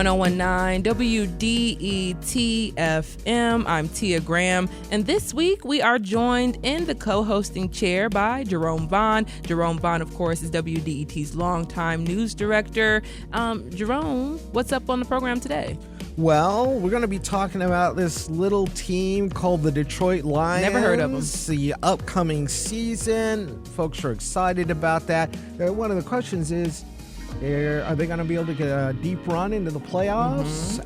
1019 WDET FM. I'm Tia Graham, and this week we are joined in the co-hosting chair by Jerome Vaughn. Jerome Vaughn, of course, is WDET's longtime news director. Jerome, what's up on the program today? Well, we're going to be talking about this little team called the Detroit Lions. Never heard of them. The upcoming season. Folks are excited about that. One of the questions is, are they going to be able to get a deep run into the playoffs?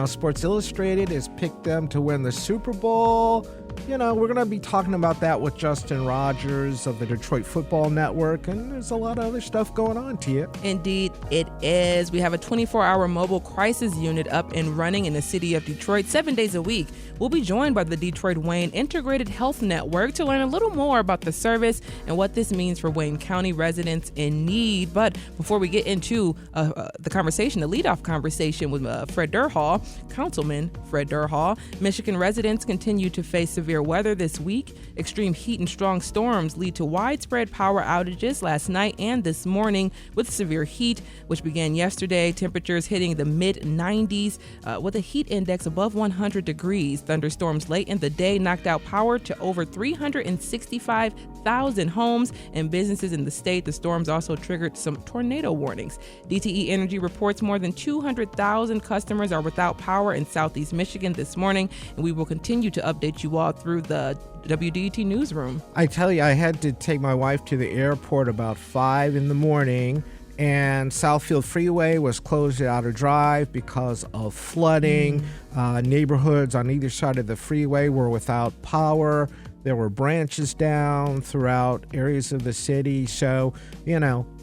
Sports Illustrated has picked them to win the Super Bowl. We're going to be talking about that with Justin Rogers of the Detroit Football Network, and there's a lot of other stuff going on, Tia. Indeed, it is. We have a 24-hour mobile crisis unit up and running in the city of Detroit 7 days a week. We'll be joined by the Detroit Wayne Integrated Health Network to learn a little more about the service and what this means for Wayne County residents in need. But before we get into the conversation, the leadoff conversation with Fred Durhall, Councilman Fred Durhall, Michigan residents continue to face severe weather this week. Extreme heat and strong storms lead to widespread power outages last night and this morning with severe heat, which began yesterday. Temperatures hitting the mid-90s with a heat index above 100 degrees. Thunderstorms late in the day knocked out power to over 365,000 homes and businesses in the state. The storms also triggered some tornado warnings. DTE Energy reports more than 200,000 customers are without power in Southeast Michigan this morning, and we will continue to update you all through the WDET newsroom. I tell you, I had to take my wife to the airport about 5 in the morning, and Southfield Freeway was closed out of drive because of flooding. Neighborhoods on either side of the freeway were without power. There were branches down throughout areas of the city. So,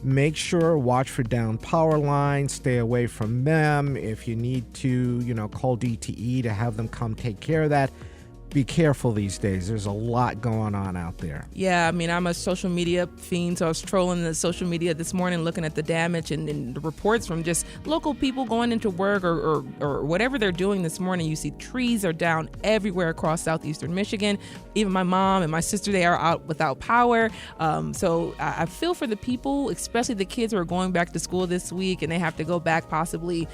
make sure, watch for down power lines, stay away from them. If you need to, call DTE to have them come take care of that. Be careful these days. There's a lot going on out there. Yeah, I'm a social media fiend, so I was trolling the social media this morning looking at the damage and the reports from just local people going into work or whatever they're doing this morning. You see trees are down everywhere across southeastern Michigan. Even my mom and my sister, they are out without power. So I feel for the people, especially the kids who are going back to school this week and they have to go back possibly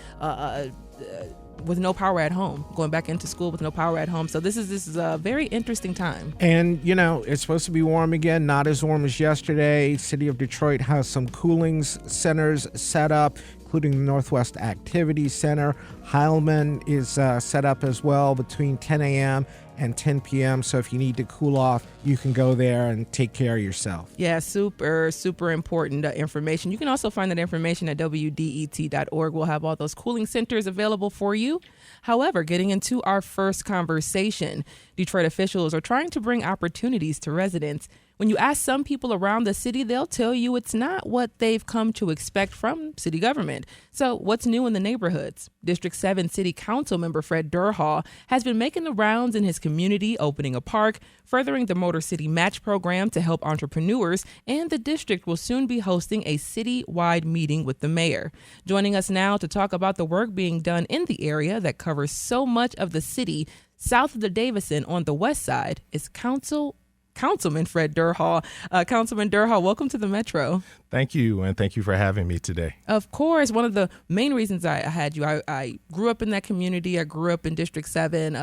with no power at home, going back into school with no power at home. So this is a very interesting time. And, it's supposed to be warm again, not as warm as yesterday. City of Detroit has some cooling centers set up, including the Northwest Activity Center. Heilman is set up as well between 10 a.m. and 10 p.m. So if you need to cool off, you can go there and take care of yourself. Yeah, super, super important information. You can also find that information at WDET.org. We'll have all those cooling centers available for you. However, getting into our first conversation, Detroit officials are trying to bring opportunities to residents. When you ask some people around the city, they'll tell you it's not what they've come to expect from city government. So what's new in the neighborhoods? District 7 City Council member Fred Durhall has been making the rounds in his community, opening a park, furthering the Motor City Match program to help entrepreneurs, and the district will soon be hosting a city-wide meeting with the mayor. Joining us now to talk about the work being done in the area that covers so much of the city south of the Davison on the west side is Councilman Fred Durhall. Councilman Durhall, welcome to the Metro. Thank you, and thank you for having me today. Of course. One of the main reasons I had you, I grew up in that community. I grew up in District 7,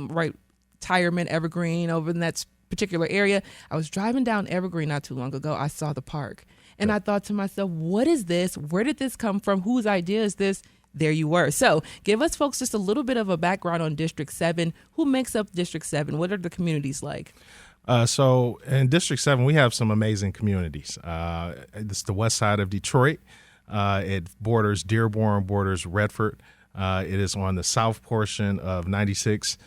right, Tyerman, Evergreen, over in that particular area. I was driving down Evergreen not too long ago. I saw the park, and I thought to myself, what is this? Where did this come from? Whose idea is this? There you were. So give us folks just a little bit of a background on District 7. Who makes up District 7? What are the communities like? So in District 7, we have some amazing communities. It's the west side of Detroit. It borders Dearborn, borders Redford. It is on the south portion of 96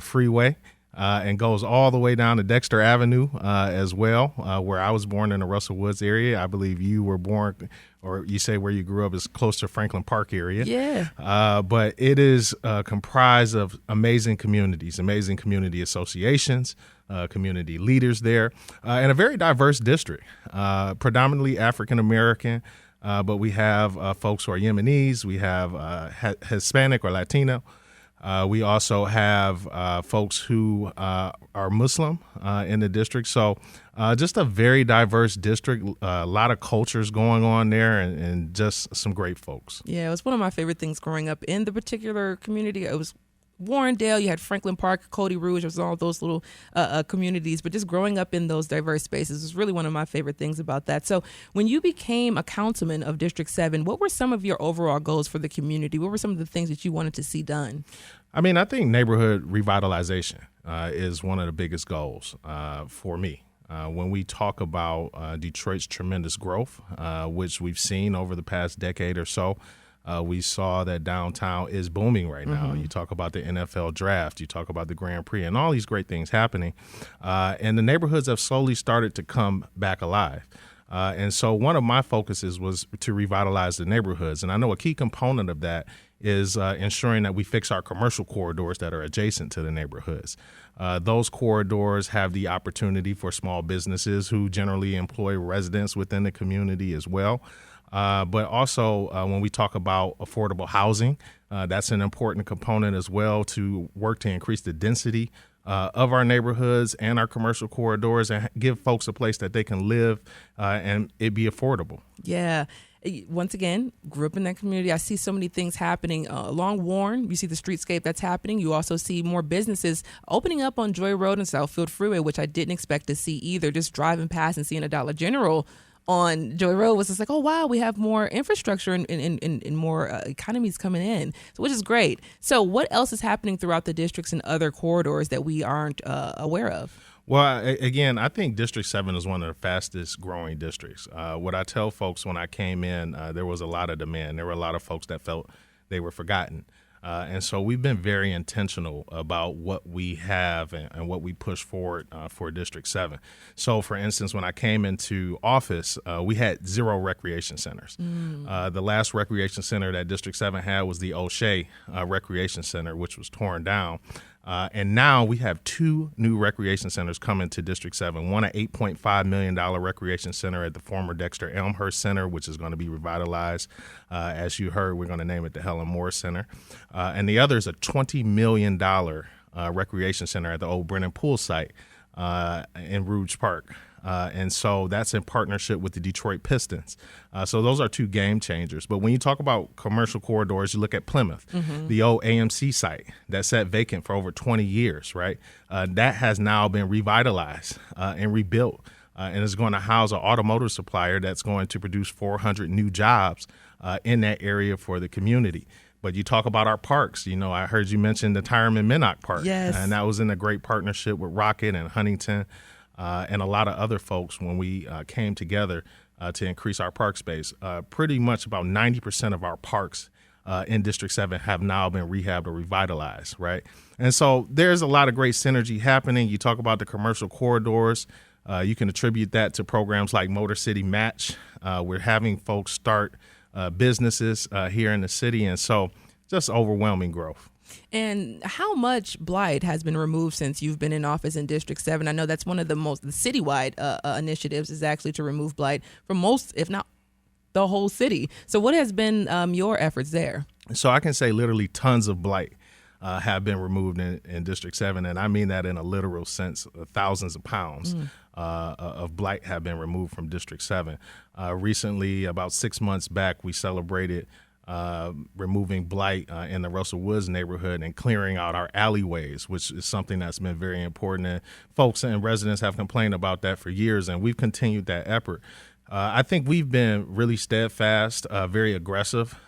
Freeway and goes all the way down to Dexter Avenue as well, where I was born in the Russell Woods area. I believe you were born, or you say where you grew up is close to Franklin Park area. Yeah. But it is comprised of amazing communities, amazing community associations, community leaders there, and a very diverse district, predominantly African-American, but we have folks who are Yemenis, we have Hispanic or Latino, We also have folks who are Muslim in the district. So just a very diverse district, a lot of cultures going on there, and just some great folks. Yeah, it was one of my favorite things growing up in the particular community. It was Warrendale, you had Franklin Park, Cody Rouge, it was all those little communities, but just growing up in those diverse spaces was really one of my favorite things about that. So when you became a councilman of District 7, what were some of your overall goals for the community? What were some of the things that you wanted to see done? I mean, I think neighborhood revitalization is one of the biggest goals for me. When we talk about Detroit's tremendous growth, which we've seen over the past decade or so, we saw that downtown is booming right now. You talk about the NFL draft, you talk about the Grand Prix, and all these great things happening. And the neighborhoods have slowly started to come back alive. And so one of my focuses was to revitalize the neighborhoods. And I know a key component of that is ensuring that we fix our commercial corridors that are adjacent to the neighborhoods. Those corridors have the opportunity for small businesses who generally employ residents within the community as well. But also when we talk about affordable housing, that's an important component as well to work to increase the density of our neighborhoods and our commercial corridors and give folks a place that they can live and it be affordable. Yeah. Once again, grew up in that community. I see so many things happening along Warren. You see the streetscape that's happening. You also see more businesses opening up on Joy Road and Southfield Freeway, which I didn't expect to see either. Just driving past and seeing a Dollar General on Joy Road was just like, oh, wow, we have more infrastructure and more economies coming in, so, which is great. So what else is happening throughout the districts and other corridors that we aren't aware of? Well, again, I think District 7 is one of the fastest growing districts. What I tell folks when I came in, there was a lot of demand. There were a lot of folks that felt they were forgotten. And so we've been very intentional about what we have and what we push forward for District 7. So, for instance, when I came into office, we had 0 recreation centers. The last recreation center that District 7 had was the O'Shea Recreation Center, which was torn down. And now we have 2 new recreation centers coming to District 7. One, an $8.5 million recreation center at the former Dexter Elmhurst Center, which is going to be revitalized. As you heard, we're going to name it the Helen Moore Center. And the other is a $20 million recreation center at the old Brennan Pool site in Rouge Park. And so that's in partnership with the Detroit Pistons. So those are 2 game changers. But when you talk about commercial corridors, you look at Plymouth, the old AMC site that sat vacant for over 20 years, right? That has now been revitalized and rebuilt and is going to house an automotive supplier that's going to produce 400 new jobs in that area for the community. But you talk about our parks. You know, I heard you mention the Tyreman Minnock Park. Yes. And that was in a great partnership with Rocket and Huntington. And a lot of other folks when we came together to increase our park space. Pretty much about 90% of our parks in District 7 have now been rehabbed or revitalized, right? And so there's a lot of great synergy happening. You talk about the commercial corridors. You can attribute that to programs like Motor City Match. We're having folks start businesses here in the city. And so just overwhelming growth. And how much blight has been removed since you've been in office in District 7? I know that's one of the citywide initiatives is actually to remove blight from most, if not the whole city. So what has been your efforts there? So I can say literally tons of blight have been removed in District 7. And I mean that in a literal sense. Thousands of pounds of blight have been removed from District 7. Recently, about 6 months back, we celebrated removing blight in the Russell Woods neighborhood and clearing out our alleyways, which is something that's been very important. And folks and residents have complained about that for years, and we've continued that effort. I think we've been really steadfast, very aggressive,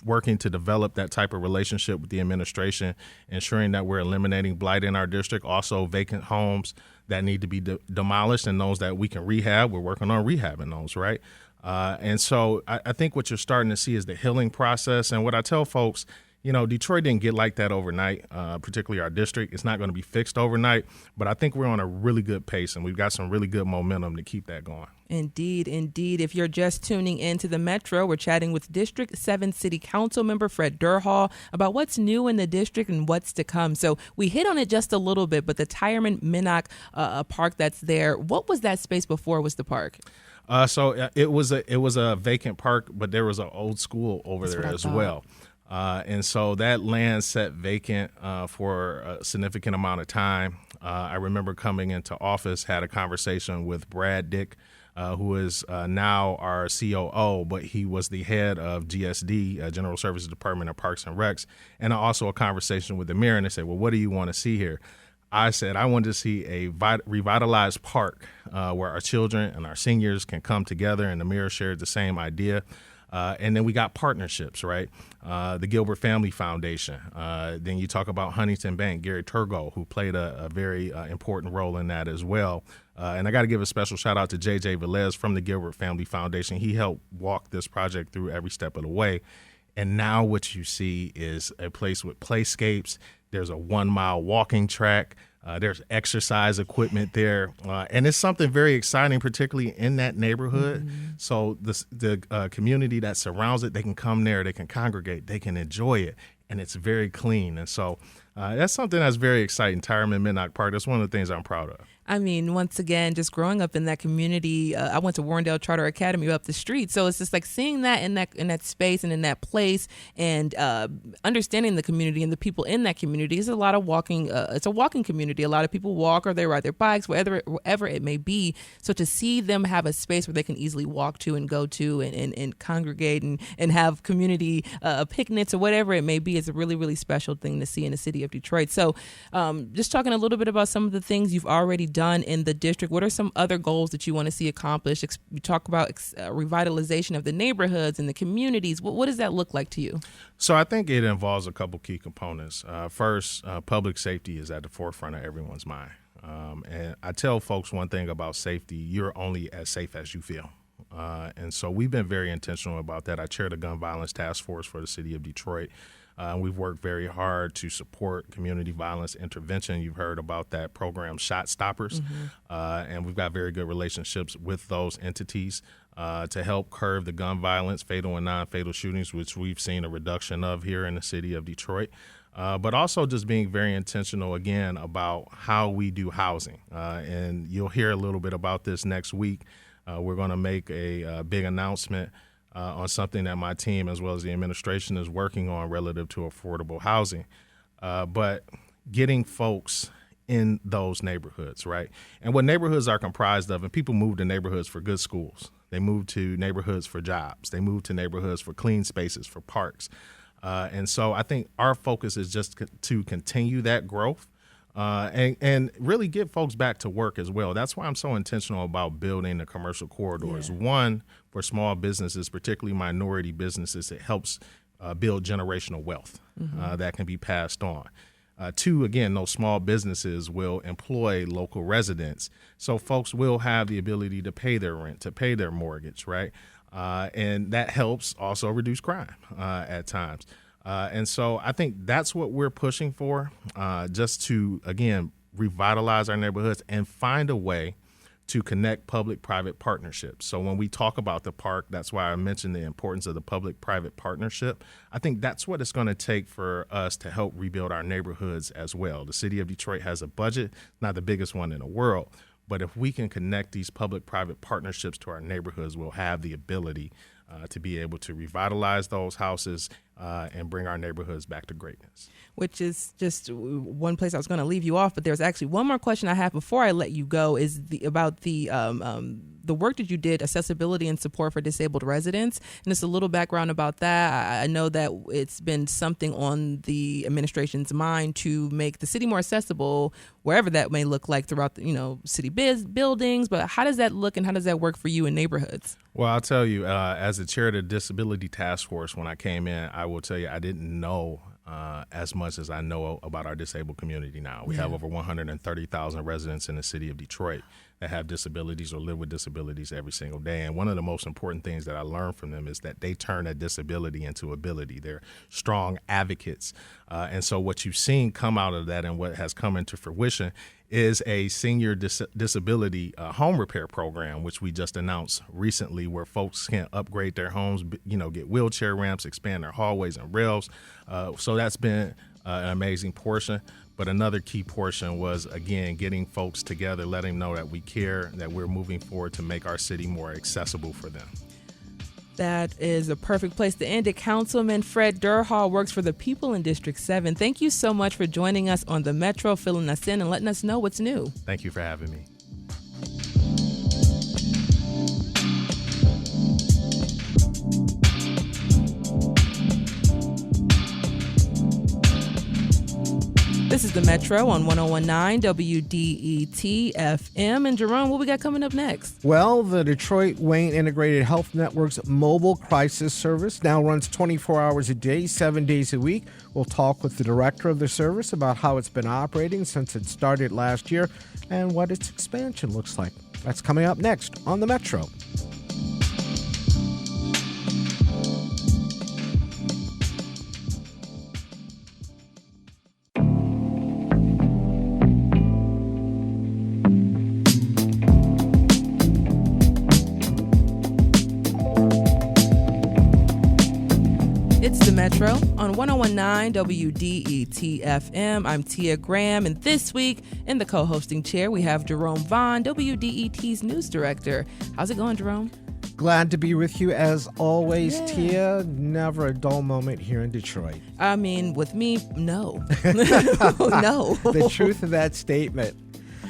working to develop that type of relationship with the administration, ensuring that we're eliminating blight in our district, also vacant homes that need to be demolished and those that we can rehab. We're working on rehabbing those, right? And so I think what you're starting to see is the healing process. And what I tell folks, you know, Detroit didn't get like that overnight, particularly our district. It's not going to be fixed overnight, but I think we're on a really good pace and we've got some really good momentum to keep that going. Indeed, indeed. If you're just tuning into the Metro, we're chatting with District 7 City Council member Fred Durhall about what's new in the district and what's to come. So we hit on it just a little bit, but the Tyreman Minnock Park that's there, what was that space before was the park? So it was a vacant park, but there was an old school over there as well. And so that land sat vacant for a significant amount of time. I remember coming into office, had a conversation with Brad Dick, who is now our COO, but he was the head of GSD, General Services Department of Parks and Recs, and also a conversation with the mayor, and they said, well, what do you want to see here? I said I wanted to see a revitalized park where our children and our seniors can come together, and the mayor shared the same idea. And then we got partnerships, right? The Gilbert Family Foundation. Then you talk about Huntington Bank, Gary Turgo, who played a very important role in that as well. And I got to give a special shout out to JJ Velez from the Gilbert Family Foundation. He helped walk this project through every step of the way. And now what you see is a place with playscapes. There's a 1-mile walking track. There's exercise equipment there. And it's something very exciting, particularly in that neighborhood. Mm-hmm. So the community that surrounds it, they can come there, they can congregate, they can enjoy it. And it's very clean. And so that's something that's very exciting. Tyreman Midnock Park, that's one of the things I'm proud of. I mean, once again, just growing up in that community, I went to Warrendale Charter Academy up the street. So it's just like seeing that in that space and in that place, and understanding the community and the people in that community. Is a lot of walking. It's a walking community. A lot of people walk or they ride their bikes, wherever it may be. So to see them have a space where they can easily walk to and go to and congregate and have community picnics or whatever it may be is a really, really special thing to see in the city of Detroit. So just talking a little bit about some of the things you've already done in the district. What are some other goals that you want to see accomplished? You talk about revitalization of the neighborhoods and the communities. What does that look like to you? So I think it involves a couple key components. First, public safety is at the forefront of everyone's mind. And I tell folks one thing about safety: you're only as safe as you feel. And so we've been very intentional about that. I chair the Gun Violence Task Force for the city of Detroit. We've worked very hard to support community violence intervention. You've heard about that program, Shot Stoppers, and we've got very good relationships with those entities to help curb the gun violence, fatal and non-fatal shootings, which we've seen a reduction of here in the city of Detroit. But also just being very intentional, again, about how we do housing. And you'll hear a little bit about this next week. We're going to make a big announcement on something that my team as well as the administration is working on relative to affordable housing. But getting folks in those neighborhoods, right? And what neighborhoods are comprised of, and people move to neighborhoods for good schools. They move to neighborhoods for jobs. They move to neighborhoods for clean spaces, for parks. And so I think our focus is just to continue that growth. And really get folks back to work as well. That's why I'm so intentional about building the commercial corridors. Yeah. One, for small businesses, particularly minority businesses, it helps build generational wealth that can be passed on. Two, again, those small businesses will employ local residents. So folks will have the ability to pay their rent, to pay their mortgage, right? And that helps also reduce crime at times. And so I think that's what we're pushing for, just to, again, revitalize our neighborhoods and find a way to connect public-private partnerships. So when we talk about the park, that's why I mentioned the importance of the public-private partnership. I think that's what it's going to take for us to help rebuild our neighborhoods as well. The city of Detroit has a budget, not the biggest one in the world, but if we can connect these public-private partnerships to our neighborhoods, we'll have the ability to be able to revitalize those houses and bring our neighborhoods back to greatness. Which is just one place I was going to leave you off, but there's actually one more question I have before I let you go is about the work that you did, accessibility and support for disabled residents. And just a little background about that. I know that it's been something on the administration's mind to make the city more accessible, wherever that may look like throughout the, city buildings. But how does that look and how does that work for you in neighborhoods? Well, I'll tell you, as the chair of the Disability Task Force, when I came in, I will tell you I didn't know as much as I know about our disabled community now. We have over 130,000 residents in the city of Detroit that have disabilities or live with disabilities every single day. And one of the most important things that I learned from them is that they turn a disability into ability. They're strong advocates. And so what you've seen come out of that and what has come into fruition is a senior disability home repair program, which we just announced recently, where folks can upgrade their homes, get wheelchair ramps, expand their hallways and rails. So that's been an amazing portion. But another key portion was, again, getting folks together, letting them know that we care, that we're moving forward to make our city more accessible for them. That is a perfect place to end it. Councilman Fred Durhal works for the people in District 7. Thank you so much for joining us on the Metro, filling us in and letting us know what's new. Thank you for having me. This is the Metro on 101.9 WDET FM. And Jerome, what we got coming up next? Well, the Detroit Wayne Integrated Health Network's mobile crisis service now runs 24 hours a day, 7 days a week. We'll talk with the director of the service about how it's been operating since it started last year and what its expansion looks like. That's coming up next on the Metro. It's the Metro on 101.9 WDET FM. I'm Tia Graham, and this week in the co-hosting chair we have Jerome Vaughn, WDET's news director. How's it going, Jerome? Glad to be with you as always, Tia. Never a dull moment here in Detroit. I mean, with me, no. No. The truth of that statement.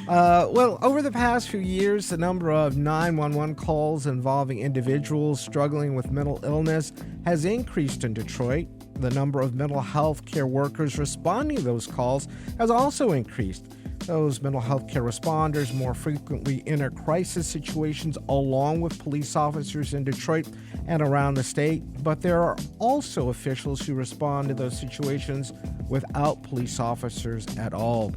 Well, over the past few years, the number of 911 calls involving individuals struggling with mental illness has increased in Detroit. The number of mental health care workers responding to those calls has also increased. Those mental health care responders more frequently enter crisis situations along with police officers in Detroit and around the state, but there are also officials who respond to those situations without police officers at all.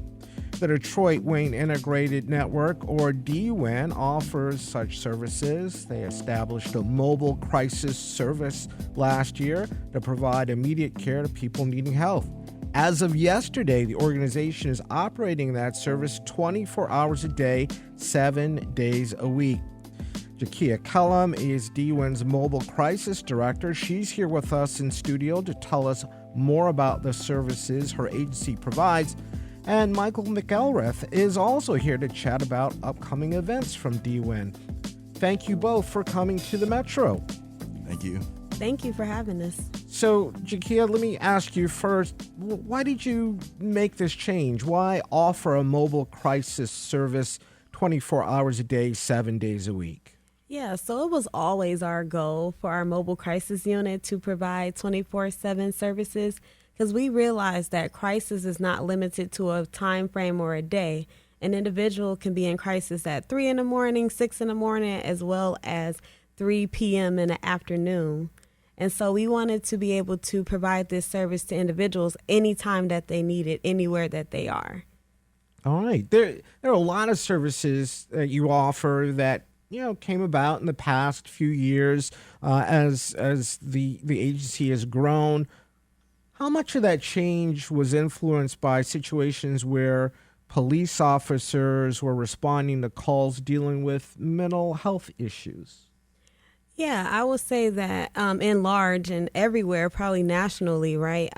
The Detroit Wayne Integrated Network, or DWIN, offers such services. They established a mobile crisis service last year to provide immediate care to people needing help. As of yesterday, the organization is operating that service 24 hours a day, 7 days a week. JaKeya Kellom is DWIN's mobile crisis director. She's here with us in studio to tell us more about the services her agency provides. And Michael McElrath is also here to chat about upcoming events from DWIN. Thank you both for coming to the Metro. Thank you. Thank you for having us. So, JaKeya, let me ask you first, why did you make this change? Why offer a mobile crisis service 24 hours a day, 7 days a week? Yeah, so it was always our goal for our mobile crisis unit to provide 24/7 services, because we realize that crisis is not limited to a time frame or a day. An individual can be in crisis at 3 in the morning, 6 in the morning, as well as 3 p.m. in the afternoon. And so we wanted to be able to provide this service to individuals anytime that they need it, anywhere that they are. All right. There are a lot of services that you offer that came about in the past few years as the agency has grown. How much of that change was influenced by situations where police officers were responding to calls dealing with mental health issues? Yeah, I would say that in large and everywhere, probably nationally, right?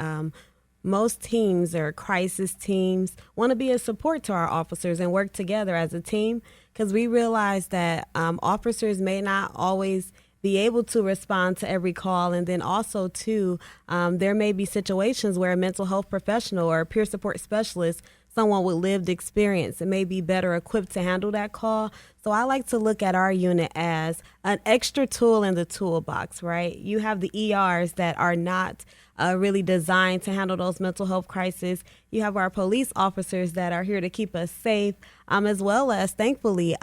Most teams or crisis teams want to be a support to our officers and work together as a team, because we realize that officers may not always be able to respond to every call. And then also, too, there may be situations where a mental health professional or a peer support specialist, someone with lived experience, may be better equipped to handle that call. So I like to look at our unit as an extra tool in the toolbox, right? You have the ERs that are not really designed to handle those mental health crises. You have our police officers that are here to keep us safe, as well as, thankfully,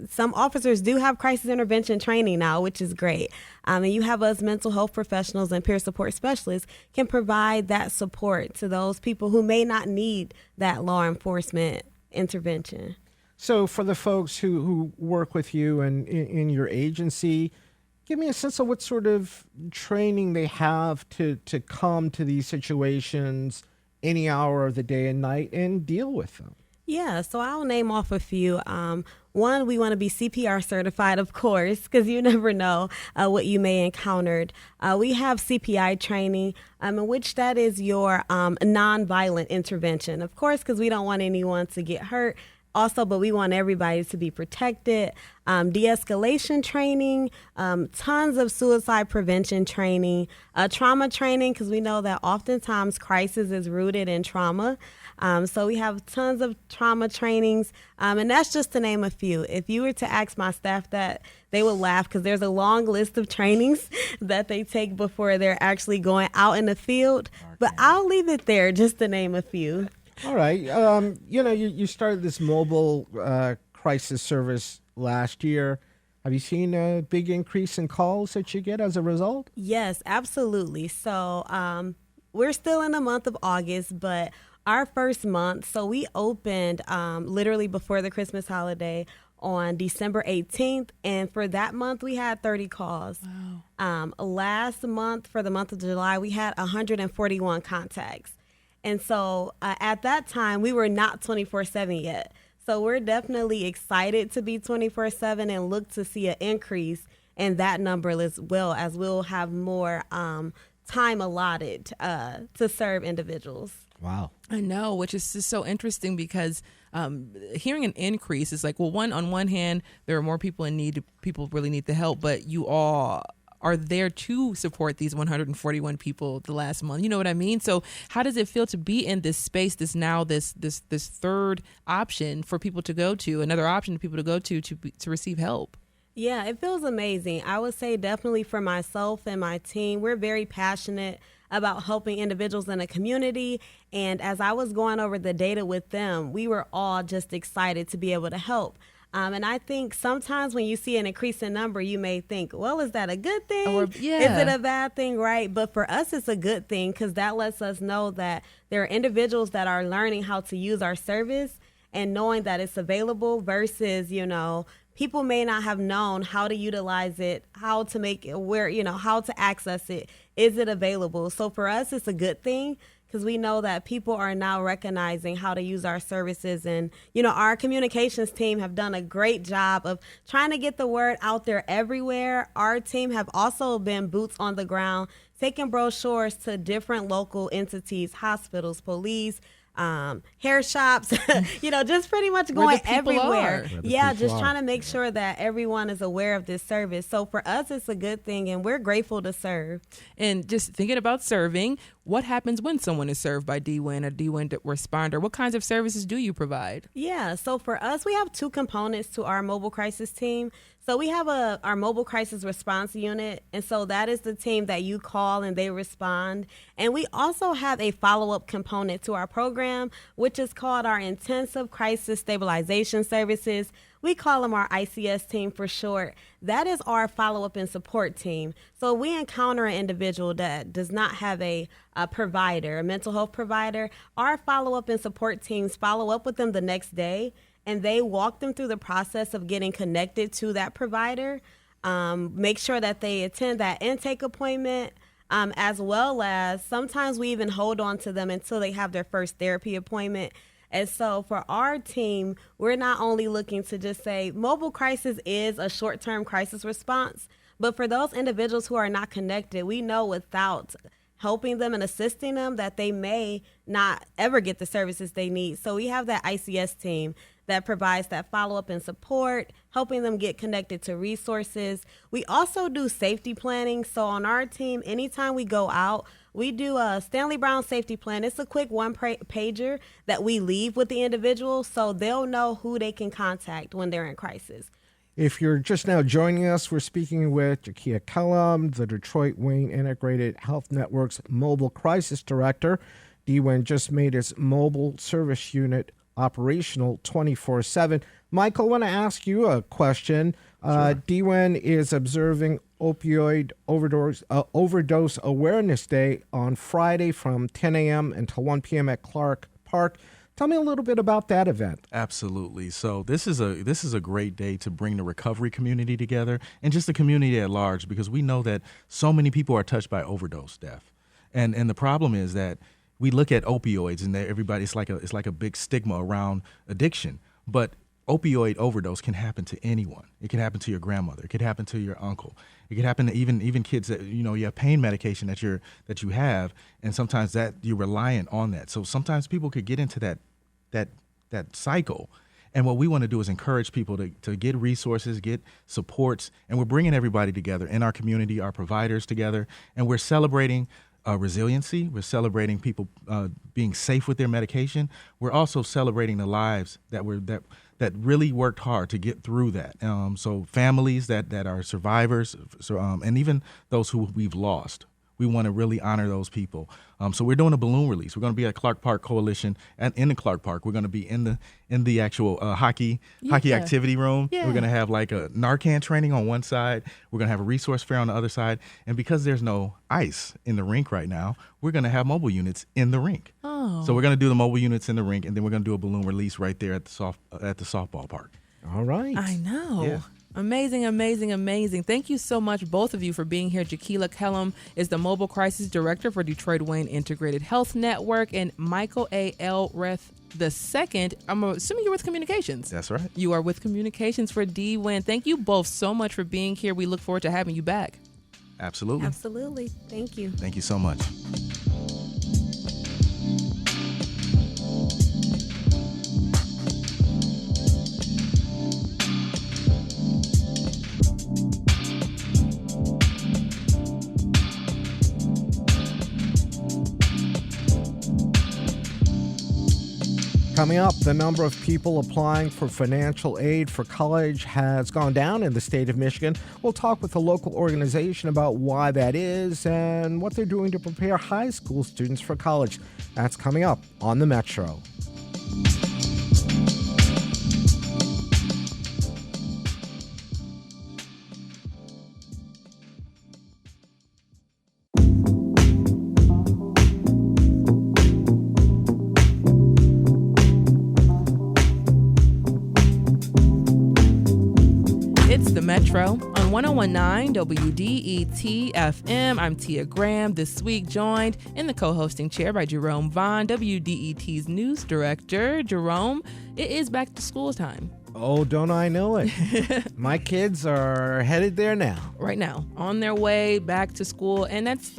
some officers do have crisis intervention training now, which is great. And you have us mental health professionals and peer support specialists can provide that support to those people who may not need that law enforcement intervention. So for the folks who work with you and in your agency, give me a sense of what sort of training they have to come to these situations any hour of the day and night and deal with them. Yeah, so I'll name off a few. One, we want to be CPR certified, of course, because you never know what you may encounter. We have CPI training, in which that is your nonviolent intervention, of course, because we don't want anyone to get hurt. also, but we want everybody to be protected. De-escalation training, tons of suicide prevention training, trauma training, because we know that oftentimes crisis is rooted in trauma. So we have tons of trauma trainings, and that's just to name a few. If you were to ask my staff that, they would laugh because there's a long list of trainings that they take before they're actually going out in the field. But I'll leave it there just to name a few. All right. You started this mobile crisis service last year. Have you seen a big increase in calls that you get as a result? Yes, absolutely. So we're still in the month of August, but our first month, so we opened literally before the Christmas holiday on December 18th, and for that month we had 30 calls. Wow. Last month, for the month of July, we had 141 contacts. And so at that time, we were not 24/7 yet. So we're definitely excited to be 24/7 and look to see an increase in that number as well, as we'll have more time allotted to serve individuals. Wow. I know, which is just so interesting because hearing an increase is like, well, on one hand, there are more people in need, people really need the help, but you all are there to support these 141 people the last month. You know what I mean? So how does it feel to be in this space, this third option for people to go to, another option for people to go to receive help? Yeah, it feels amazing. I would say definitely for myself and my team, we're very passionate about helping individuals in the community. And as I was going over the data with them, we were all just excited to be able to help. And I think sometimes when you see an increase in number, you may think, well, is that a good thing? Is it a bad thing, right? But for us, it's a good thing because that lets us know that there are individuals that are learning how to use our service and knowing that it's available versus, people may not have known how to utilize it, how to make it how to access it. Is it available? So for us, it's a good thing because we know that people are now recognizing how to use our services. And, our communications team have done a great job of trying to get the word out there everywhere. Our team have also been boots on the ground, taking brochures to different local entities, hospitals, police, hair shops, just pretty much going everywhere. Just trying to make sure that everyone is aware of this service. So for us, it's a good thing, and we're grateful to serve. And just thinking about serving, what happens when someone is served by DWIN, a DWIN responder? What kinds of services do you provide? Yeah, so for us, we have two components to our mobile crisis team. So we have our mobile crisis response unit, and so that is the team that you call and they respond. And we also have a follow-up component to our program, which is called our Intensive Crisis Stabilization Services. We call them our ICS team for short. That is our follow-up and support team. So we encounter an individual that does not have a provider, a mental health provider. Our follow-up and support teams follow up with them the next day, and they walk them through the process of getting connected to that provider, make sure that they attend that intake appointment, as well as sometimes we even hold on to them until they have their first therapy appointment. And so for our team, we're not only looking to just say mobile crisis is a short-term crisis response, but for those individuals who are not connected, we know without helping them and assisting them that they may not ever get the services they need. So we have that ICS team that provides that follow-up and support, helping them get connected to resources. We also do safety planning. So on our team, anytime we go out, we do a Stanley Brown safety plan. It's a quick one-pager that we leave with the individual so they'll know who they can contact when they're in crisis. If you're just now joining us, we're speaking with JaKeya Kellom, the Detroit Wayne Integrated Health Network's Mobile Crisis Director. DWIN just made its mobile service unit operational 24/7. Michael, I want to ask you a question. Sure. DWIN is observing opioid overdose awareness day on Friday from 10 a.m. until 1 p.m. at Clark Park. Tell me a little bit about that event. Absolutely. So this is a great day to bring the recovery community together and just the community at large, because we know that so many people are touched by overdose death. And the problem is that we look at opioids and everybody, it's like a big stigma around addiction. But opioid overdose can happen to anyone. It can happen to your grandmother. It could happen to your uncle. It could happen to even kids that, you have pain medication that you have, and sometimes that you're reliant on that. So sometimes people could get into that cycle. And what we want to do is encourage people to get resources, get supports, and we're bringing everybody together in our community, our providers together, and we're celebrating resiliency. We're celebrating people being safe with their medication. We're also celebrating the lives that really worked hard to get through that. So families that are survivors, and even those who we've lost. We want to really honor those people. So we're doing a balloon release. We're going to be at Clark Park Coalition, and in the Clark Park, we're going to be in the actual hockey activity room. Yeah. We're going to have like a Narcan training on one side. We're going to have a resource fair on the other side. And because there's no ice in the rink right now, we're going to have mobile units in the rink. Oh. So we're going to do the mobile units in the rink, and then we're going to do a balloon release right there at the softball park. All right. I know. Yeah. Amazing, amazing, amazing. Thank you so much, both of you, for being here. JaKeya Kellom is the Mobile Crisis Director for Detroit Wayne Integrated Health Network, and Michael A. Elrath II, I'm assuming you're with Communications. That's right. You are with Communications for DWIN. Thank you both so much for being here. We look forward to having you back. Absolutely. Absolutely. Thank you. Thank you so much. Coming up, the number of people applying for financial aid for college has gone down in the state of Michigan. We'll talk with a local organization about why that is and what they're doing to prepare high school students for college. That's coming up on the Metro. It's the Metro on 1019 WDET FM. I'm Tia Graham, this week joined in the co-hosting chair by Jerome Vaughn, WDET's news director. Jerome, it is back to school time. Oh, don't I know it? My kids are headed there now. Right now, on their way back to school, and that's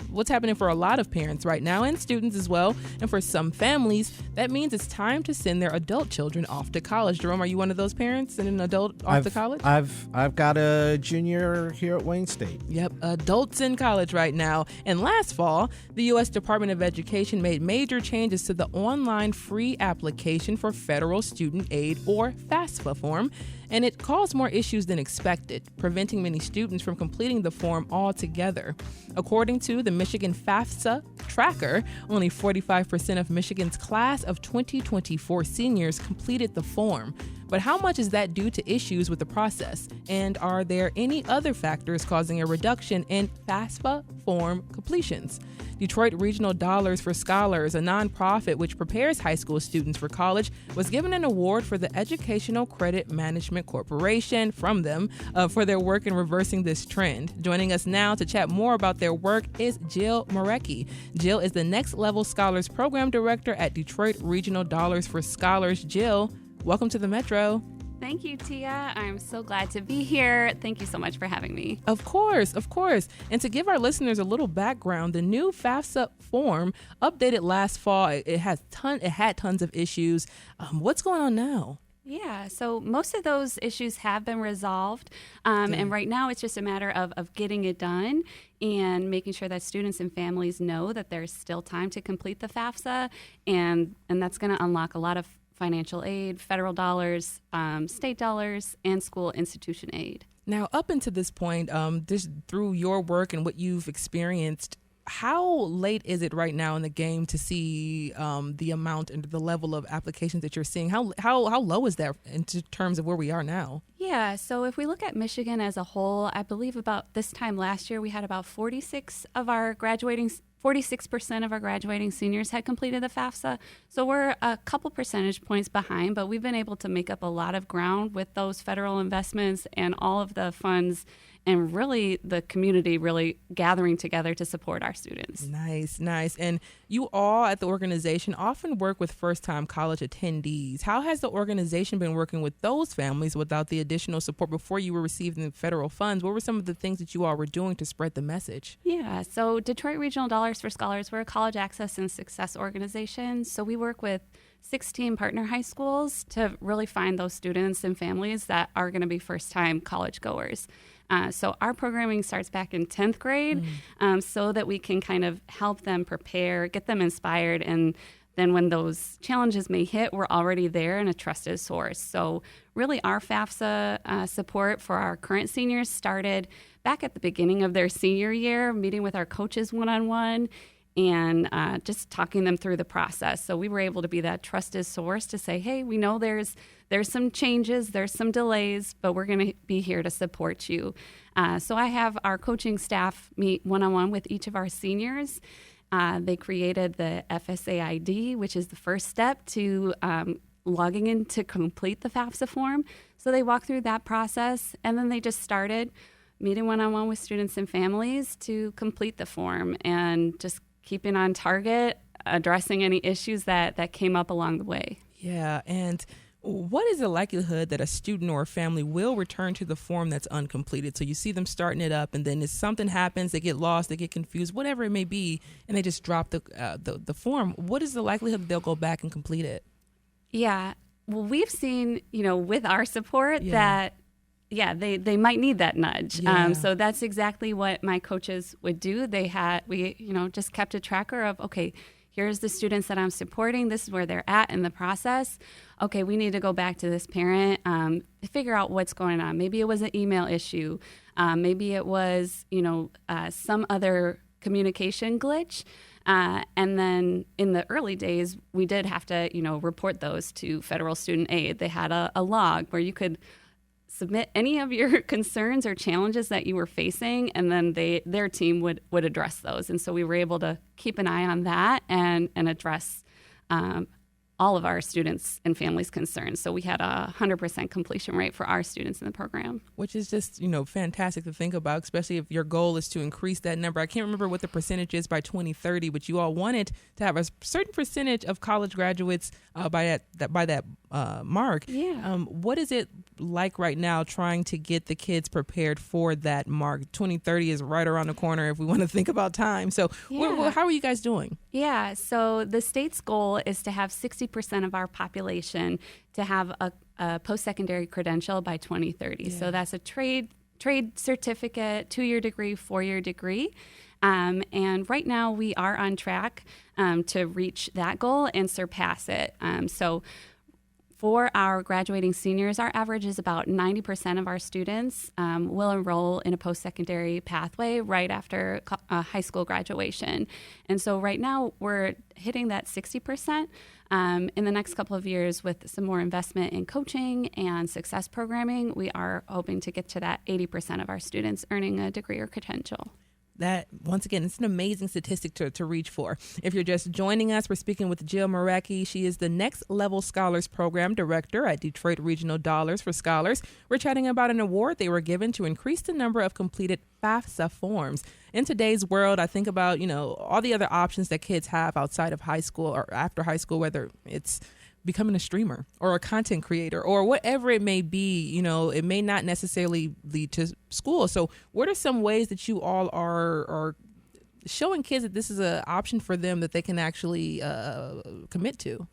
what's happening for a lot of parents right now, and students as well. And for some families, that means it's time to send their adult children off to college. Jerome, are you one of those parents sending an adult off to college? I've got a junior here at Wayne State. Yep, adults in college right now. And last fall, the U.S. Department of Education made major changes to the online free application for federal student aid, or FAFSA form, and it caused more issues than expected, preventing many students from completing the form altogether. According to the Michigan FAFSA tracker, only 45% of Michigan's class of 2024 seniors completed the form. But how much is that due to issues with the process? And are there any other factors causing a reduction in FAFSA form completions? Detroit Regional Dollars for Scholars, a nonprofit which prepares high school students for college, was given an award for the Educational Credit Management Corporation from them for their work in reversing this trend. Joining us now to chat more about their work is Jill Marecki. Jill is the Next Level Scholars Program Director at Detroit Regional Dollars for Scholars. Jill, welcome to the Metro. Thank you, Tia. I'm so glad to be here. Thank you so much for having me. Of course, of course. And to give our listeners a little background, the new FAFSA form updated last fall. It had tons of issues. What's going on now? Yeah, so most of those issues have been resolved. And right now it's just a matter of getting it done and making sure that students and families know that there's still time to complete the FAFSA. And that's going to unlock a lot of financial aid, federal dollars, state dollars, and school institution aid. Now, up until this point, through your work and what you've experienced, how late is it right now in the game to see the amount and the level of applications that you're seeing? How low is that in terms of where we are now? Yeah, so if we look at Michigan as a whole, I believe about this time last year we had about 46% of our graduating seniors had completed the FAFSA. So we're a couple percentage points behind, but we've been able to make up a lot of ground with those federal investments and all of the funds and really the community really gathering together to support our students. Nice, nice. And you all at the organization often work with first-time college attendees. How has the organization been working with those families without the additional support before you were receiving federal funds? What were some of the things that you all were doing to spread the message? Yeah, so Detroit Regional Dollars for Scholars, we're a college access and success organization. So we work with 16 partner high schools to really find those students and families that are going to be first-time college goers. So our programming starts back in 10th grade so that we can kind of help them prepare, get them inspired, and then when those challenges may hit, we're already there and a trusted source. So really our FAFSA support for our current seniors started back at the beginning of their senior year, meeting with our coaches one-on-one and just talking them through the process. So we were able to be that trusted source to say, hey, we know there's some changes, there's some delays, but we're going to be here to support you. So I have our coaching staff meet one-on-one with each of our seniors. They created the FSAID, which is the first step to logging in to complete the FAFSA form. So they walk through that process, and then they just started meeting one-on-one with students and families to complete the form and just keeping on target, addressing any issues that came up along the way. Yeah, and what is the likelihood that a student or a family will return to the form that's uncompleted? So you see them starting it up, and then if something happens, they get lost, they get confused, whatever it may be, and they just drop the form. What is the likelihood that they'll go back and complete it? Yeah, well, we've seen, with our support that, they might need that nudge. Yeah. So that's exactly what my coaches would do. We just kept a tracker of, okay, here's the students that I'm supporting. This is where they're at in the process. Okay, we need to go back to this parent, figure out what's going on. Maybe it was an email issue. Maybe it was, some other communication glitch. And then in the early days, we did have to, report those to Federal Student Aid. They had a log where you could submit any of your concerns or challenges that you were facing, and then their team would address those. And so we were able to keep an eye on that and address all of our students and families' concerns. So we had a 100% completion rate for our students in the program. Which is just, fantastic to think about, especially if your goal is to increase that number. I can't remember what the percentage is by 2030, but you all wanted to have a certain percentage of college graduates by that mark. Yeah. What is it like right now trying to get the kids prepared for that mark? 2030 is right around the corner if we want to think about time. So how are you guys doing? Yeah, so the state's goal is to have 60% of our population to have a post-secondary credential by 2030. Yeah. So that's a trade certificate, 2-year degree, 4-year degree. And right now we are on track to reach that goal and surpass it. So for our graduating seniors, our average is about 90% of our students will enroll in a post-secondary pathway right after high school graduation. And so right now we're hitting that 60%. In the next couple of years, with some more investment in coaching and success programming, we are hoping to get to that 80% of our students earning a degree or credential. That, once again, it's an amazing statistic to reach for. If you're just joining us, we're speaking with Jill Maracki. She is the Next Level Scholars Program Director at Detroit Regional Dollars for Scholars. We're chatting about an award they were given to increase the number of completed FAFSA forms. In today's world, I think about, all the other options that kids have outside of high school or after high school, whether it's becoming a streamer or a content creator or whatever it may be. It may not necessarily lead to school. So what are some ways that you all are showing kids that this is an option for them that they can actually commit to?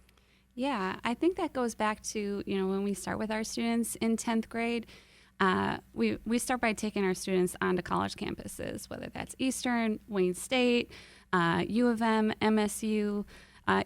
Yeah, I think that goes back to, when we start with our students in 10th grade, we start by taking our students onto college campuses, whether that's Eastern, Wayne State, U of M, MSU,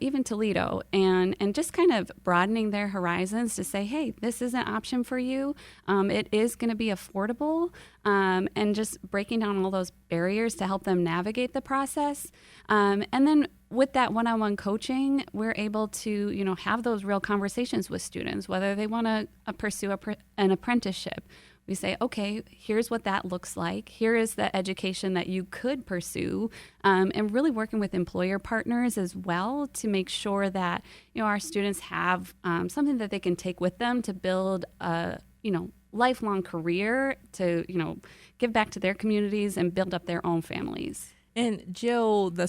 even Toledo, and just kind of broadening their horizons to say, hey, this is an option for you. It is going to be affordable, and just breaking down all those barriers to help them navigate the process. And then with that one-on-one coaching, we're able to, have those real conversations with students, whether they want to pursue an apprenticeship. We say, okay, here's what that looks like. Here is the education that you could pursue, and really working with employer partners as well to make sure that, our students have something that they can take with them to build a lifelong career to, give back to their communities and build up their own families. And Jill, the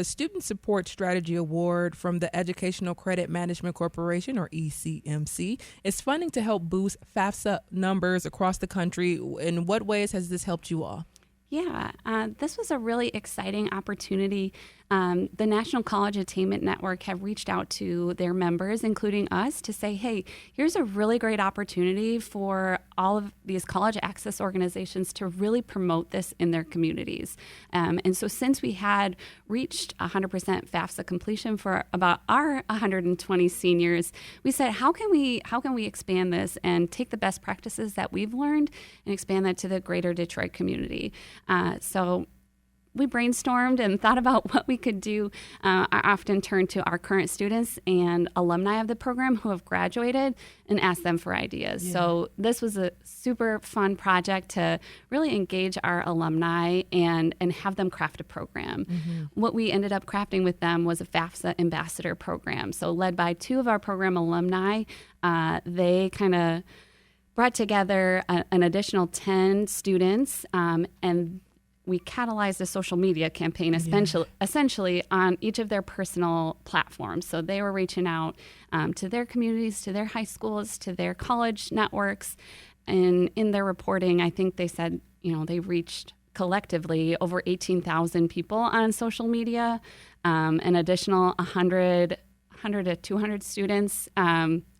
Student Support Strategy Award from the Educational Credit Management Corporation, or ECMC, is funding to help boost FAFSA numbers across the country. In what ways has this helped you all? Yeah, this was a really exciting opportunity. The National College Attainment Network have reached out to their members, including us, to say, hey, here's a really great opportunity for all of these college access organizations to really promote this in their communities. And so since we had reached 100% FAFSA completion for about our 120 seniors, we said, how can we expand this and take the best practices that we've learned and expand that to the greater Detroit community? So we brainstormed and thought about what we could do. I often turn to our current students and alumni of the program who have graduated and ask them for ideas. Yeah. So this was a super fun project to really engage our alumni and have them craft a program. Mm-hmm. What we ended up crafting with them was a FAFSA ambassador program. So led by two of our program alumni, they kind of brought together an additional 10 students, and we catalyzed a social media campaign essentially on each of their personal platforms. So they were reaching out to their communities, to their high schools, to their college networks. And in their reporting, I think they said, they reached collectively over 18,000 people on social media. An additional 100 to 200 students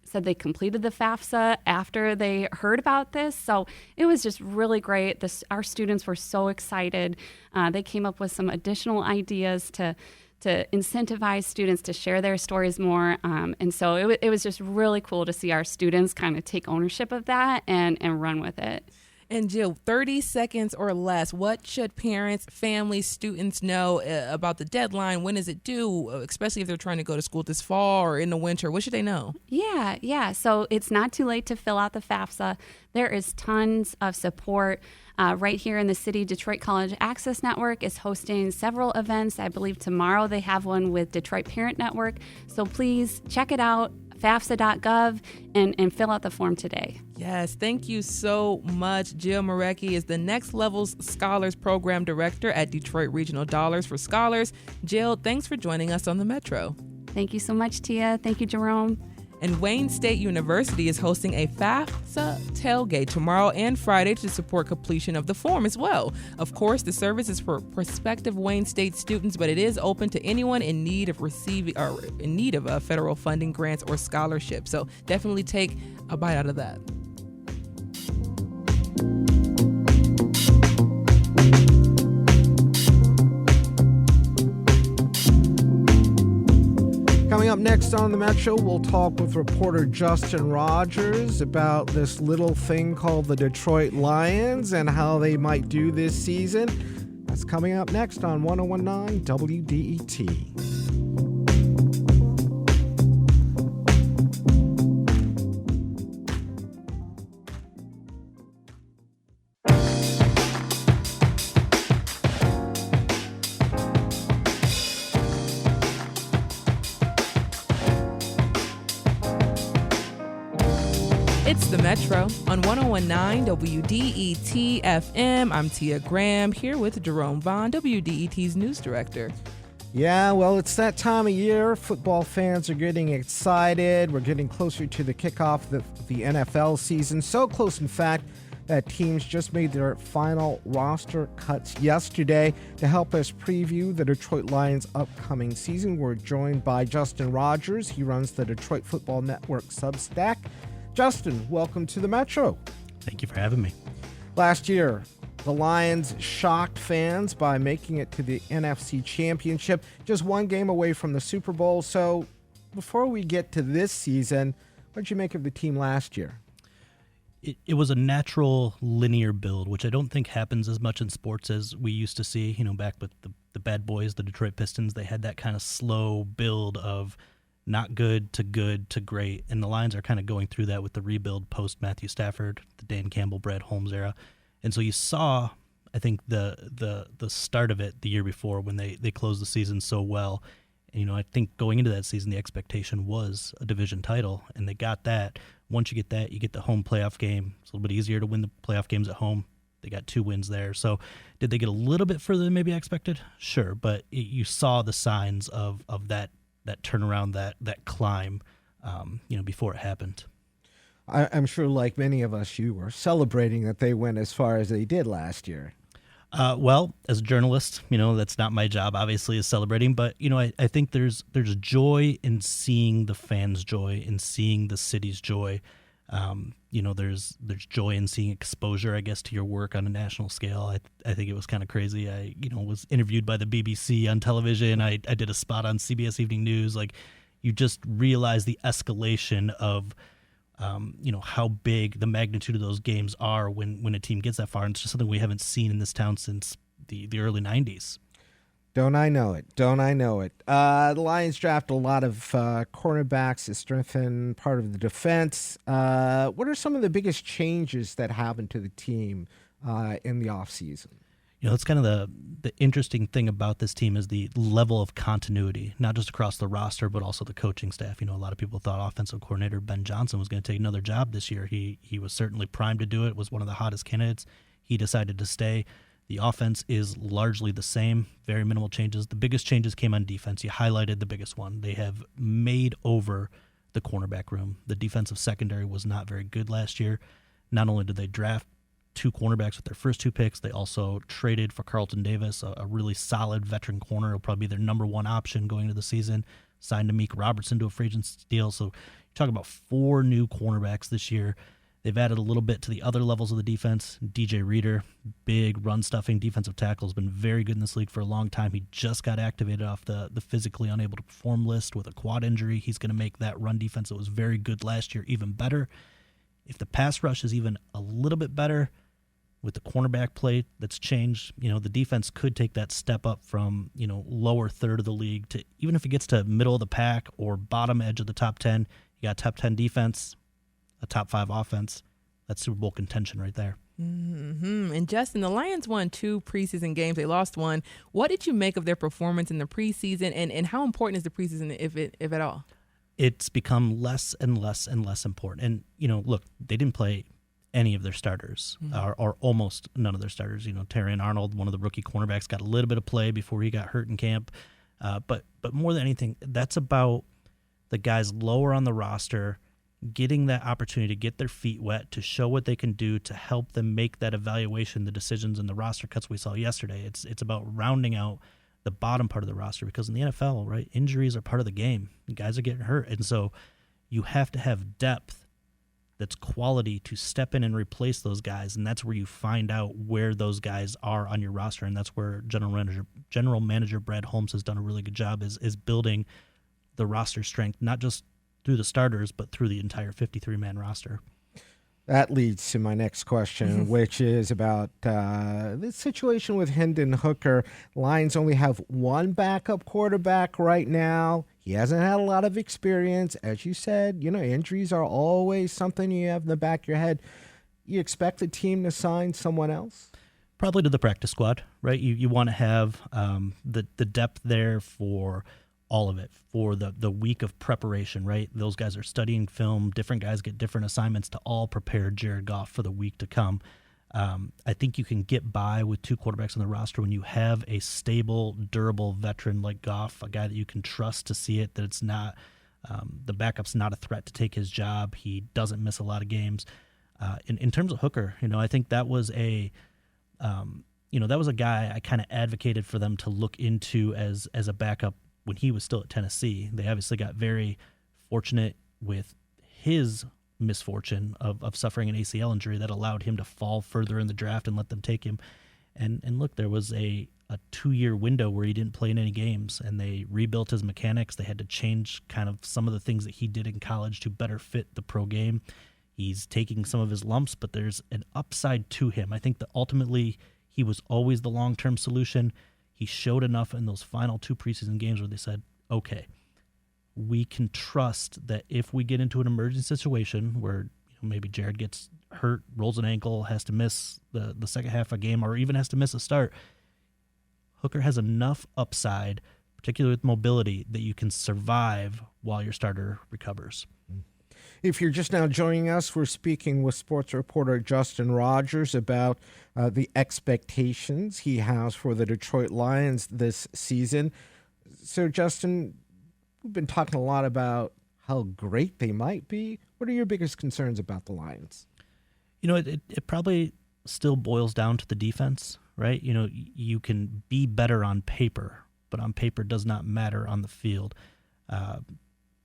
said they completed the FAFSA after they heard about this. So it was just really great. Our students were so excited. They came up with some additional ideas to incentivize students to share their stories more. And so it was just really cool to see our students kind of take ownership of that and run with it. And Jill, 30 seconds or less, what should parents, families, students know about the deadline? When is it due, especially if they're trying to go to school this fall or in the winter? What should they know? Yeah. So it's not too late to fill out the FAFSA. There is tons of support. Right here in the city, Detroit College Access Network is hosting several events. I believe tomorrow they have one with Detroit Parent Network. So please check it out, FAFSA.gov, and fill out the form today. Yes, thank you so much. Jill Marecki is the Next Levels Scholars Program Director at Detroit Regional Dollars for Scholars. Jill, thanks for joining us on the Metro. Thank you so much, Tia. Thank you, Jerome. And Wayne State University is hosting a FAFSA tailgate tomorrow and Friday to support completion of the form as well. Of course, the service is for prospective Wayne State students, but it is open to anyone in need of federal funding, grants, or scholarships. So definitely take a bite out of that. Coming up next on the Metro, we'll talk with reporter Justin Rogers about this little thing called the Detroit Lions and how they might do this season. That's coming up next on 101.9 WDET. It's the Metro on 101.9 WDET FM. I'm Tia Graham here with Jerome Vaughn, WDET's news director. Yeah, well, it's that time of year. Football fans are getting excited. We're getting closer to the kickoff of the NFL season. So close, in fact, that teams just made their final roster cuts yesterday. To help us preview the Detroit Lions' upcoming season, we're joined by Justin Rogers. He runs the Detroit Football Network Substack. Justin, welcome to the Metro. Thank you for having me. Last year, the Lions shocked fans by making it to the NFC Championship, just one game away from the Super Bowl. So before we get to this season, what did you make of the team last year? It was a natural linear build, which I don't think happens as much in sports as we used to see. Back with the bad boys, the Detroit Pistons, they had that kind of slow build of not good to great, and the Lions are kind of going through that with the rebuild post Matthew Stafford, the Dan Campbell, Brad Holmes era. And so you saw, I think, the start of it the year before when they closed the season so well. And, I think going into that season, the expectation was a division title, and they got that. Once you get that, you get the home playoff game. It's a little bit easier to win the playoff games at home. They got 2 wins there. So did they get a little bit further than maybe expected? Sure, but you saw the signs of that turnaround, that climb, before it happened. I'm sure, like many of us, you were celebrating that they went as far as they did last year. Well, as a journalist, that's not my job, obviously, is celebrating. But, I think there's joy in seeing the fans' joy, in seeing the city's joy. There's joy in seeing exposure, I guess, to your work on a national scale. I think it was kind of crazy. I, was interviewed by the BBC on television. I did a spot on CBS Evening News. Like, you just realize the escalation of how big the magnitude of those games are when a team gets that far. And it's just something we haven't seen in this town since the early 90s. Don't I know it? The Lions draft a lot of cornerbacks to strengthen part of the defense. What are some of the biggest changes that happened to the team in the offseason? That's kind of the interesting thing about this team is the level of continuity, not just across the roster, but also the coaching staff. A lot of people thought offensive coordinator Ben Johnson was going to take another job this year. He was certainly primed to do it, was one of the hottest candidates. He decided to stay. The offense is largely the same, very minimal changes. The biggest changes came on defense. You highlighted the biggest one. They have made over the cornerback room. The defensive secondary was not very good last year. Not only did they draft 2 cornerbacks with their first 2 picks, they also traded for Carlton Davis, a really solid veteran corner. It'll probably be their number 1 option going into the season. Signed Amik Robertson to a free agent deal. So you talk about 4 new cornerbacks this year. They've added a little bit to the other levels of the defense. DJ Reader, big run-stuffing defensive tackle, has been very good in this league for a long time. He just got activated off the physically unable to perform list with a quad injury. He's going to make that run defense that was very good last year even better. If the pass rush is even a little bit better with the cornerback play that's changed, the defense could take that step up from, lower third of the league to even if it gets to middle of the pack or bottom edge of the top 10, you got top 10 defense, a top 5 offense. That's Super Bowl contention right there. Mm-hmm. And Justin, the Lions won 2 preseason games. They lost 1. What did you make of their performance in the preseason, and how important is the preseason, if at all? It's become less and less and less important. And, look, they didn't play any of their starters, or almost none of their starters. Terrion Arnold, one of the rookie cornerbacks, got a little bit of play before he got hurt in camp. But more than anything, that's about the guys lower on the roster getting that opportunity to get their feet wet, to show what they can do, to help them make that evaluation, the decisions and the roster cuts we saw yesterday. It's about rounding out the bottom part of the roster, because in the NFL, right, injuries are part of the game. Guys are getting hurt. And so you have to have depth that's quality to step in and replace those guys, and that's where you find out where those guys are on your roster, and that's where General Manager Brad Holmes has done a really good job, is building the roster strength, not just through the starters, but through the entire 53-man roster. That leads to my next question, which is about the situation with Hendon Hooker. Lions only have 1 backup quarterback right now. He hasn't had a lot of experience. As you said, injuries are always something you have in the back of your head. You expect the team to sign someone else? Probably to the practice squad, right? You want to have the depth there for all of it, for the week of preparation, right? Those guys are studying film. Different guys get different assignments to all prepare Jared Goff for the week to come. I think you can get by with 2 quarterbacks on the roster when you have a stable, durable veteran like Goff, a guy that you can trust to see it, that it's not the backup's not a threat to take his job. He doesn't miss a lot of games. In terms of Hooker, I think that was a guy I kind of advocated for them to look into as a backup when he was still at Tennessee. They obviously got very fortunate with his misfortune of suffering an ACL injury that allowed him to fall further in the draft and let them take him. And look, there was a 2-year window where he didn't play in any games, and they rebuilt his mechanics. They had to change kind of some of the things that he did in college to better fit the pro game. He's taking some of his lumps, but there's an upside to him. I think that ultimately he was always the long-term solution. He showed enough in those final 2 preseason games where they said, okay, we can trust that if we get into an emergency situation where maybe Jared gets hurt, rolls an ankle, has to miss the second half of a game, or even has to miss a start, Hooker has enough upside, particularly with mobility, that you can survive while your starter recovers. If you're just now joining us, we're speaking with sports reporter Justin Rogers about the expectations he has for the Detroit Lions this season. So, Justin, we've been talking a lot about how great they might be. What are your biggest concerns about the Lions? You know, it probably still boils down to the defense, right? You know, you can be better on paper, but on paper does not matter on the field.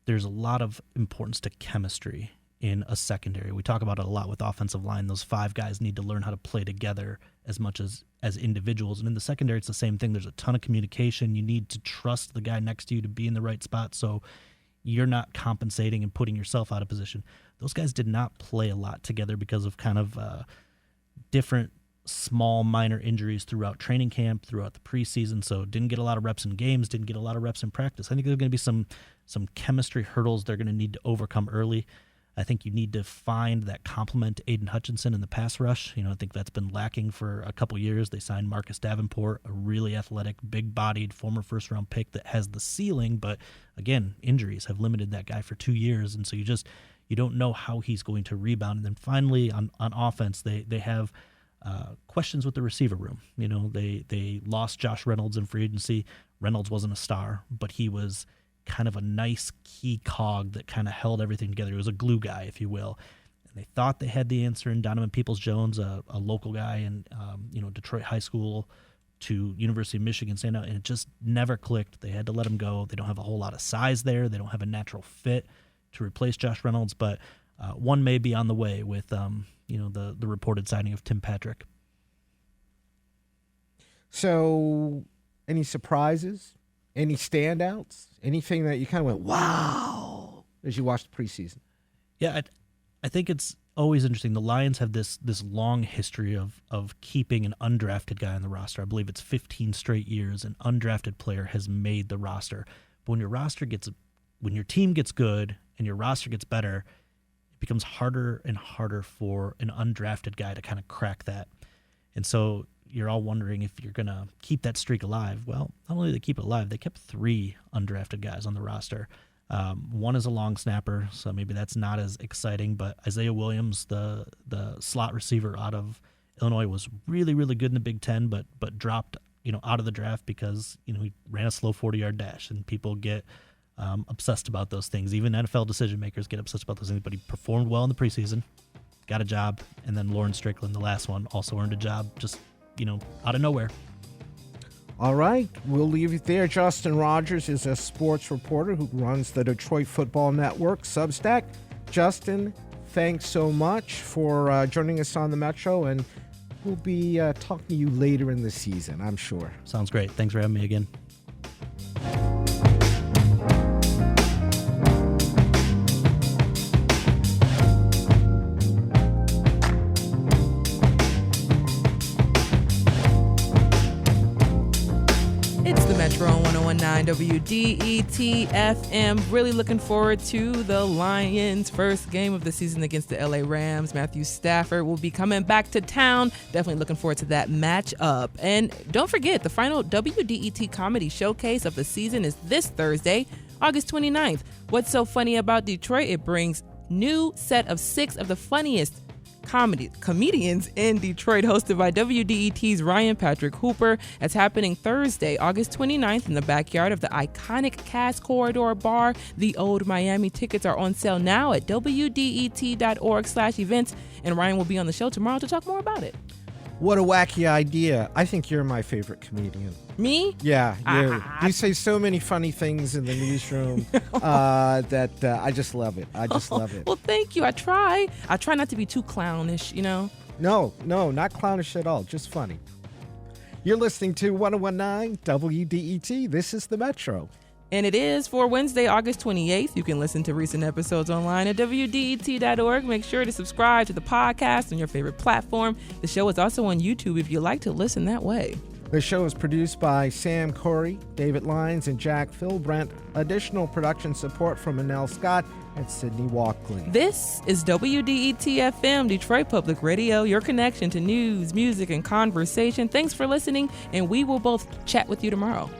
There's a lot of importance to chemistry in a secondary. We talk about it a lot with offensive line. Those five guys need to learn how to play together as much as individuals. And in the secondary, it's the same thing. There's a ton of communication. You need to trust the guy next to you to be in the right spot so you're not compensating and putting yourself out of position. Those guys did not play a lot together because of kind of different small minor injuries throughout training camp, throughout the preseason, so didn't get a lot of reps in games, didn't get a lot of reps in practice. I think there's going to be some chemistry hurdles they're going to need to overcome early. I think you need to find that complement to Aiden Hutchinson in the pass rush. You know, I think that's been lacking for a couple years. They signed Marcus Davenport, a really athletic, big-bodied, former first-round pick that has the ceiling, but again, injuries have limited that guy for 2 years, and so you don't know how he's going to rebound. And then finally, on offense, they have questions with the receiver room. You know, they lost Josh Reynolds in free agency. Reynolds wasn't a star, but he was kind of a nice key cog that kind of held everything together. He was a glue guy, if you will. And they thought they had the answer in Donovan Peoples-Jones, a local guy in Detroit High School to University of Michigan, and it just never clicked. They had to let him go. They don't have a whole lot of size there. They don't have a natural fit to replace Josh Reynolds, but one may be on the way with the reported signing of Tim Patrick. So, any surprises? Any standouts? Anything that you kind of went, wow, as you watched the preseason? Yeah, I think it's always interesting. The Lions have this long history of keeping an undrafted guy on the roster. I believe it's 15 straight years an undrafted player has made the roster. But when your team gets good and your roster gets better, it becomes harder and harder for an undrafted guy to kind of crack that. And so you're all wondering if you're going to keep that streak alive. Well, not only did they keep it alive, they kept 3 undrafted guys on the roster. One is a long snapper, so maybe that's not as exciting, but Isaiah Williams, the slot receiver out of Illinois, was really, really good in the Big Ten, but dropped out of the draft because he ran a slow 40-yard dash, and people get obsessed about those things. Even NFL decision makers get obsessed about those things, but he performed well in the preseason, got a job, and then Lauren Strickland, the last one, also earned a job just out of nowhere. All right, we'll leave it there. Justin Rogers is a sports reporter who runs the Detroit Football Network Substack. Justin, thanks so much for joining us on the Metro, and we'll be talking to you later in the season, I'm sure. Sounds great. Thanks for having me again. Metro on 101.9 WDET FM. Really looking forward to the Lions' first game of the season against the LA Rams. Matthew Stafford will be coming back to town. Definitely looking forward to that matchup. And don't forget, the final WDET Comedy Showcase of the season is this Thursday, August 29th. What's so funny about Detroit? It brings new set of 6 of the funniest comedians in Detroit, hosted by WDET's Ryan Patrick Hooper. It's happening Thursday, August 29th in the backyard of the iconic Cass Corridor Bar, the Old Miami. Tickets are on sale now at WDET.org/events, and Ryan will be on the show tomorrow to talk more about it. What a wacky idea. I think you're my favorite comedian. Me? Yeah, you. You say so many funny things in the newsroom that I just love it. I just love it. Well, thank you. I try not to be too clownish, No, not clownish at all. Just funny. You're listening to 101.9 WDET. This is the Metro. And it is for Wednesday, August 28th. You can listen to recent episodes online at WDET.org. Make sure to subscribe to the podcast on your favorite platform. The show is also on YouTube if you like to listen that way. The show is produced by Sam Corey, David Lyons, and Jack Philbrandt. Additional production support from Manel Scott and Sydney Walkley. This is WDET-FM, Detroit Public Radio, your connection to news, music, and conversation. Thanks for listening, and we will both chat with you tomorrow.